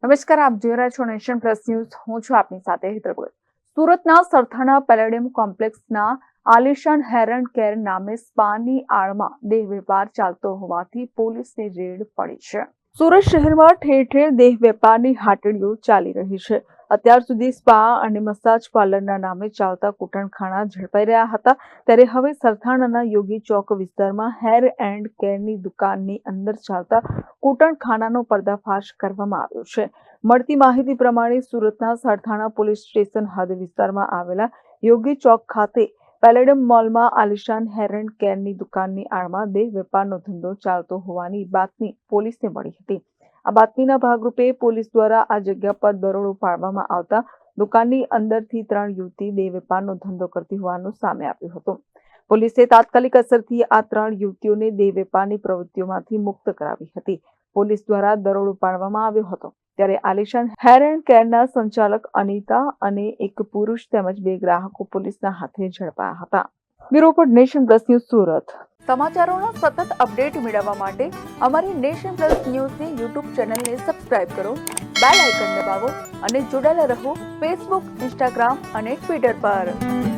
નમસ્કાર, આપ જોઈ રહ્યા છો નેશન પ્લસ ન્યૂઝ. હું છું આપની સાથે હેતર ભગત. સુરતના સરથાણા પેલેડિયમ કોમ્પ્લેક્સના આલિશાન હેરન કેર નામે સ્પાની આડમાં દેહ વેપાર ચાલતો હોવાથી પોલીસને રેડ પડી છે. સુરત શહેરમાં ઠેર ઠેર દેહ વેપારની હાટડીઓ ચાલી રહી છે. અત્યાર સુધી સ્પા અને મસાજ પાર્લરના નામે ચાલતા કૂટણખાણા ઝડપાઈ રહ્યા હતા, ત્યારે હવે સરથાણાના યોગી ચોક વિસ્તારમાં હેર એન્ડ કેરની દુકાનની અંદર ચાલતા કૂટણખાનાનો પર્દાફાશ કરવામાં આવ્યો છે. મળતી માહિતી પ્રમાણે સુરતના સરથાણા પોલીસ સ્ટેશન હદ વિસ્તારમાં આવેલા યોગી ચોક ખાતે પેલેડિયમ મોલમાં આલિશાન હેર એન્ડ કેરની દુકાનની આડમાં દેહ વેપારનો ધંધો ચાલતો હોવાની બાતમી પોલીસને મળી હતી. આ બાતમીના ભાગરૂપે પોલીસ દ્વારા આ જગ્યા પર દરોડો પાડવામાં આવતા દુકાનની અંદરથી 3 યુવતી દેહ વેપારનો ધંધો કરતી હોવાનું સામે આવ્યું હતું. પોલીસે તાત્કાલિક અસરથી આ 3 યુવતીઓને દેહ વેપારની પ્રવૃત્તિઓમાંથી મુક્ત કરાવી હતી. પોલીસ દ્વારા દરોડો પાડવામાં આવ્યો હતો, ત્યારે આલિશાન હેર એન્ડ કેરના સંચાલક અનિતા અને એક પુરુષ તેમજ 2 ગ્રાહકો પોલીસના હાથે ઝડપાયા હતા. Bureau report, nation plus news, Surat. સમાચારોના સતત અપડેટ મેળવવા માટે અમારી નેશન પ્લસ ન્યૂઝની યુટ્યુબ ચેનલને સબસ્ક્રાઇબ કરો, બેલ આઇકન દબાવો અને જોડાયેલા રહો ફેસબુક, ઇન્સ્ટાગ્રામ અને ટ્વિટર પર.